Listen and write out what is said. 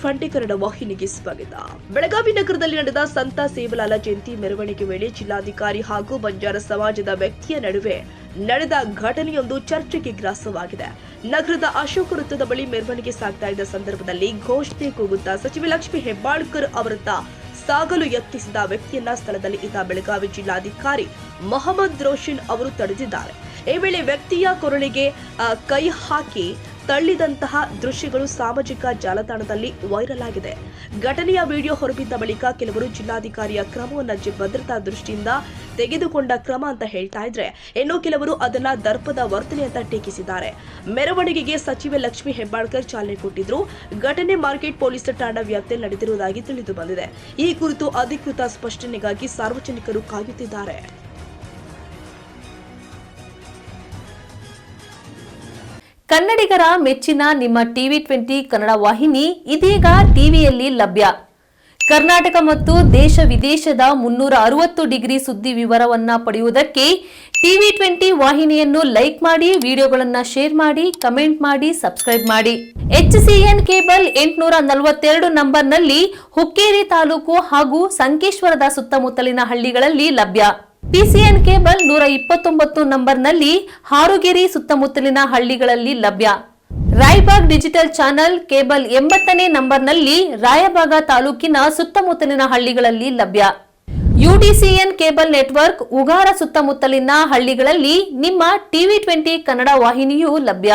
TV20 Kannada ವಾಹಿನಿಗೆ ಸ್ವಾಗತ. ಬೆಳಗಾವಿ ನಗರದಲ್ಲಿ ನಡೆದ ಸಂತ ಸೇವಲಾಲ ಜಯಂತಿ ಮೆರವಣಿಗೆ ವೇಳೆ ಜಿಲ್ಲಾಧಿಕಾರಿ ಹಾಗೂ ಬಂಜಾರ ಸಮಾಜದ ವ್ಯಕ್ತಿಯ ನಡುವೆ ನಡೆದ ಘಟನೆಯೊಂದು ಚರ್ಚೆಗೆ ಗ್ರಾಸವಾಗಿದೆ. ನಗರದ ಅಶೋಕ ವೃತ್ತದ ಬಳಿ ಮೆರವಣಿಗೆ ಸಾಗ್ತಾ ಇದ್ದ ಸಂದರ್ಭದಲ್ಲಿ ಘೋಷಣೆ ಕೂಗುತ್ತಾ ಸಚಿವೆ ಲಕ್ಷ್ಮಿ ಹೆಬ್ಬಾಳ್ಕರ್ ಅವರತ್ತ ಸಾಗಲು ಯತ್ನಿಸಿದ ವ್ಯಕ್ತಿಯನ್ನ ಸ್ಥಳದಲ್ಲಿ ಇದ್ದ ಬೆಳಗಾವಿ ಜಿಲ್ಲಾಧಿಕಾರಿ ಮೊಹಮ್ಮದ್ ರೋಷನ್ ಅವರು ತಡೆದಿದ್ದಾರೆ. ಈ ವೇಳೆ ವ್ಯಕ್ತಿಯ ಕೊರಳಿಗೆ ಕೈ ಹಾಕಿ ತಳ್ಳಿದಂತಹ ದೃಶ್ಯಗಳು ಸಾಮಾಜಿಕ ಜಾಲತಾಣದಲ್ಲಿ ವೈರಲ್ ಆಗಿದೆ. ಘಟನೆಯ ವಿಡಿಯೋ ಹೊರಬಿದ್ದ ಬಳಿಕ ಕೆಲವರು ಜಿಲ್ಲಾಧಿಕಾರಿಯ ಕ್ರಮವನ್ನು ಭದ್ರತಾ ದೃಷ್ಟಿಯಿಂದ ತೆಗೆದುಕೊಂಡ ಕ್ರಮ ಅಂತ ಹೇಳ್ತಾ ಇದ್ರೆ, ಇನ್ನು ಕೆಲವರು ಅದನ್ನ ದರ್ಪದ ವರ್ತನೆ ಅಂತ ಟೀಕಿಸಿದ್ದಾರೆ. ಮೆರವಣಿಗೆಗೆ ಸಚಿವೆ ಲಕ್ಷ್ಮಿ ಹೆಬ್ಬಾಳ್ಕರ್ ಚಾಲನೆ ಕೊಟ್ಟಿದ್ರು. ಘಟನೆ ಮಾರ್ಕೆಟ್ ಪೊಲೀಸ್ ಠಾಣಾ ವ್ಯಾಪ್ತಿಯಲ್ಲಿ ನಡೆದಿರುವುದಾಗಿ ತಿಳಿದು ಬಂದಿದೆ. ಈ ಕುರಿತು ಅಧಿಕೃತ ಸ್ಪಷ್ಟನೆಗಾಗಿ ಸಾರ್ವಜನಿಕರು ಕಾಯುತ್ತಿದ್ದಾರೆ. ಕನ್ನಡಿಗರ ಮೆಚ್ಚಿನ ನಿಮ್ಮ TV20 ಕನ್ನಡ ವಾಹಿನಿ ಇದೀಗ ಟಿವಿಯಲ್ಲಿ ಲಭ್ಯ. ಕರ್ನಾಟಕ ಮತ್ತು ದೇಶ ವಿದೇಶದ 360 ಡಿಗ್ರಿ ಸುದ್ದಿ ವಿವರವನ್ನ ಪಡೆಯುವುದಕ್ಕೆ TV20 ವಾಹಿನಿಯನ್ನು ಲೈಕ್ ಮಾಡಿ, ವಿಡಿಯೋಗಳನ್ನು ಶೇರ್ ಮಾಡಿ, ಕಮೆಂಟ್ ಮಾಡಿ, ಸಬ್ಸ್ಕ್ರೈಬ್ ಮಾಡಿ. HCN ಕೇಬಲ್ 842 ನಂಬರ್ನಲ್ಲಿ ಹುಕ್ಕೇರಿ ತಾಲೂಕು ಹಾಗೂ ಸಂಕೇಶ್ವರದ ಸುತ್ತಮುತ್ತಲಿನ ಹಳ್ಳಿಗಳಲ್ಲಿ ಲಭ್ಯ. PCN ಕೇಬಲ್ 129 ನಂಬರ್ನಲ್ಲಿ ಹಾರುಗೆರೆ ಸುತ್ತಮುತ್ತಲಿನ ಹಳ್ಳಿಗಳಲ್ಲಿ ಲಭ್ಯ. ರಾಯಬಾಗ್ ಡಿಜಿಟಲ್ ಚಾನೆಲ್ ಕೇಬಲ್ 80ನೇ ನಂಬರ್ನಲ್ಲಿ ರಾಯಬಾಗ ತಾಲೂಕಿನ ಸುತ್ತಮುತ್ತಲಿನ ಹಳ್ಳಿಗಳಲ್ಲಿ ಲಭ್ಯ. UDCN ಕೇಬಲ್ ನೆಟ್ವರ್ಕ್ ಉಗಾರ ಸುತ್ತಮುತ್ತಲಿನ ಹಳ್ಳಿಗಳಲ್ಲಿ ನಿಮ್ಮ TV20 ಕನ್ನಡ ವಾಹಿನಿಯೂ ಲಭ್ಯ.